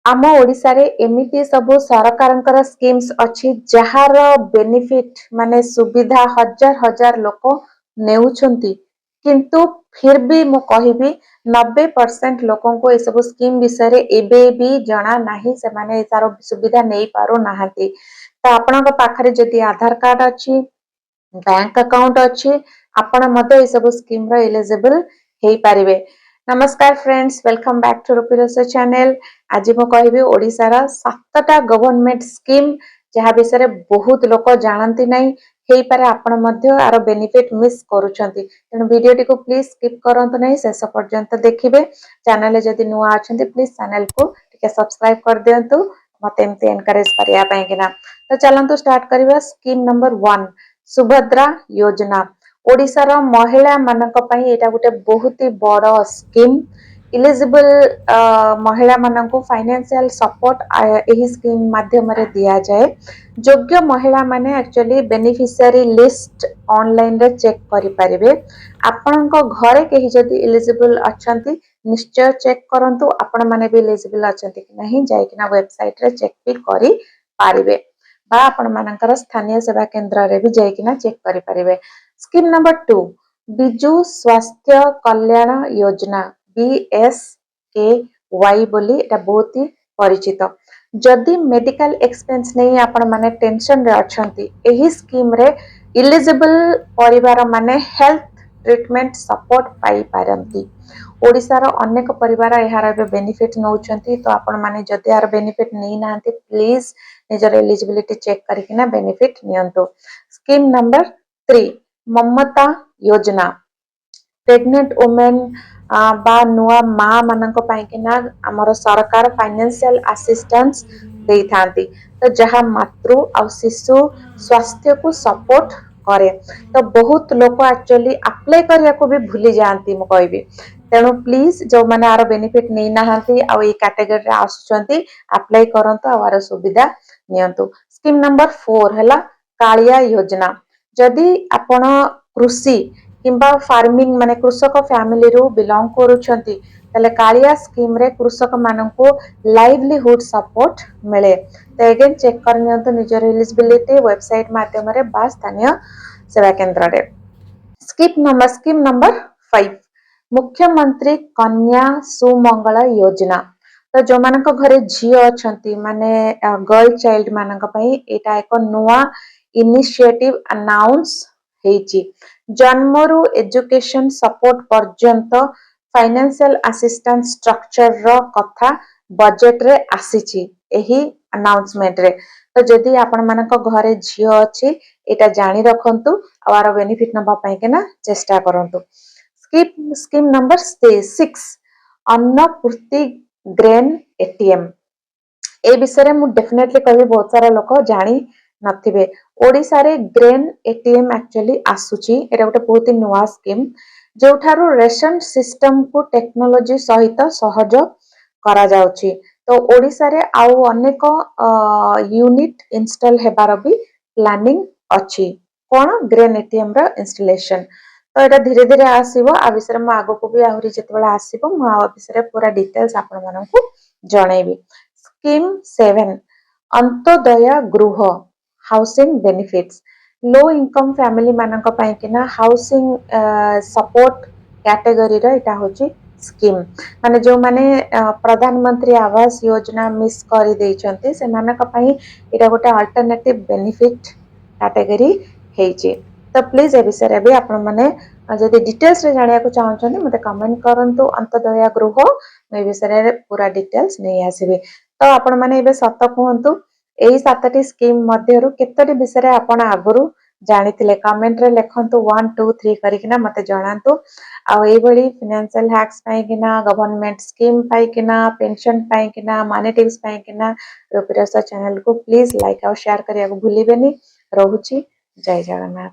आम ओडिशा रे एमिति सबु सरकारंकर स्कीम्स अछि जहार बेनिफिट माने सुविधा हजार हजार लोक नेउछंती किंतु फिर भी मु कहिबी 90% लोकों को ए सब स्कीम विषय रे एबे भी जाना नाही से माने तार सुविधा नहीं पारो नाहंती तो आपनक पाखरे जदि आधार कार्ड अछि बैंक अकाउंट अछि आपण मते ए सब स्कीम रो एलिजिबल हेई पारिबे। नमस्कार फ्रेंड्स, वेलकम बैक टू रुपिरस चैनल। आज मु कहबी ओडिसा रा 7टा गवर्नमेंट स्कीम जहा विषय बहुत लोक जानती नहीं हेई पारे आपण मध्य आरो बेनिफिट मिस करूछंती तेणु वीडियो को प्लीज स्किप करंतु नहीं शेष पर्यंत देखिबे। चैनल जदि नुआ अछंती प्लीज चैनल को टिके सब्सक्राइब कर दियंतु मते एमते एनकरेज करिया पई किना। तो चलंतु स्टार्ट करिबा। स्कीम नंबर 1 सुभद्रा योजना ओडिसा रा महिला मानक पई एटा गुटे बहुत ही बड़ स्कीम। इलिजिबल महिला मानक फाइनेंशियल सपोर्ट एही स्कीम माध्यम रे दिया जाए। योग्य महिला माने एक्चुअली बेनिफिशियरी लिस्ट ऑनलाइन रे चेक करि परिबे। आपनक घरे केही जदि इलिजिबल अछंती निश्चय चेक करंतु आपण माने भी इलिजिबल अछंती कि नहीं जाय किना वेबसाइट रे चेक भी करि पारिबे बा आपण मानकर स्थानीय सेवा केंद्र रे भी जाय किना चेक करि परिबे। स्कीम नंबर 2 बिजु स्वास्थ्य कल्याण योजना BSKY बोली एटा बहुत ही परिचित। जदि मेडिकल एक्सपेंस नहीं आपण माने टेंशन रे अछंती एही स्कीम रे इलिजिबल परिवार माने हेल्थ ट्रीटमेंट सपोर्ट पाई पारंती। ओडिसा रो अनेक परिवार एहार बेनिफिट नउछंती तो आपण माने जदि यार बेनिफिट नहीं नांती प्लीज निजर एलिजिबिलिटी चेक करिकिना बेनिफिट नियंतो। स्कीम नंबर 3 ममता योजना प्रेग्नेंट वुमेन बा नुआ माँ मानक पाइकिना आमर सरकार फाइनेंशियल असिस्टेंस दे थांती तो जहाँ मातृ और शिशु स्वास्थ्य को सपोर्ट करे तो बहुत लोग एक्चुअली अप्लाई करिया को भी भूली जाती मु कहबी। तेणु प्लीज जो माने आरो बेनिफिट नहीं नाहंती आ ए कैटेगरी रे आसुचंती अप्लाई करंतु आ आरो सुविधा नियंतु। स्कीम नंबर 4 हला कालिया योजना जदि आपण कृषि किंबा फार्मिंग माने कृषक फैमिली रो बिलोंग करूछंती तले कालिया स्कीम रे कृषक माननको लाइवलीहुड सपोर्ट मिले तो अगेन चेक कर नियंतु निजर एलिजिबिलिटी वेबसाइट माध्यम रे बा स्थानीय सेवा केंद्र रे। स्कीम नंबर 5 मुख्यमंत्री कन्या सुमंगल योजना तो जो मानक घरे झियो अछंती माने गर्ल चाइल्ड मानक पई एटा एक नुआ इनिशिएटिव अनाउंस हेची। जन्मरु एजुकेशन सपोर्ट पर्यंत फाइनेंशियल असिस्टेंस स्ट्रक्चर रो कथा बजेट रे आसीची एही अनाउंसमेंट रे तो जदि आपण मानक घरे झियो अछि एटा जानि रखंतु आरो बेनिफिट नबा पई केना चेष्टा करंतु। Scheme number 6 Annapurti grain ATM ए विषय मु डेफिनेटली कहबी बहुत सारा लोक जानी नथिबे। ओडिसा रे ग्रेन एटीएम एक्चुअली आसुची एटा गोटे बहुत ही नुआ स्कीम जोठारु रेशन सिस्टम को टेक्नोलॉजी सहित सहज करा जाउची तो ओडिसा रे आउ अनेक यूनिट इंस्टॉल हेबार भी प्लानिंग अछि कोन ग्रेन एटीएम रो इंस्टॉलेशन तो एटा धीरे धीरे आसीबो आ विषय म आगो को भी आहुरी जेतबेला आसीबो म आ विषय पूरा डिटेल्स आपण मानकू जणैबी। स्कीम 7 अंत्योदय गृह housing benefits low income family मानक पई किना हाउसिंग सपोर्ट कैटेगरी रो एटा होची स्कीम माने जो माने प्रधानमंत्री आवास योजना मिस करि दैछंती से मानक पई एटा गोटे अल्टरनेटिव बेनिफिट कैटेगरी हेची। तो प्लीज ए विषय भी आपण माने जदि डिटेल्स रे जानिया को चाहछन मते कमेंट करंतु अंत्योदय गृह ए विषय रे पूरा डिटेल्स नै आसीबे। तो आपण माने एबे सत कहंतु एही 7टी स्कीम मध्यरु केतोटी विषय आपण आगरु जानिथिले कमेंट रे लेखंतु 1 2 3 करिकिना मते जणांतु आ एई भली फाइनेंशियल हैक्स पाई किना गवर्नमेंट स्कीम पाई किना पेंशन पाई किना मनी टिप्स पाई किना रुपिरस चैनल को प्लीज लाइक और शेयर करिया को भूलिबेनी। रहूची जय जगन्नाथ।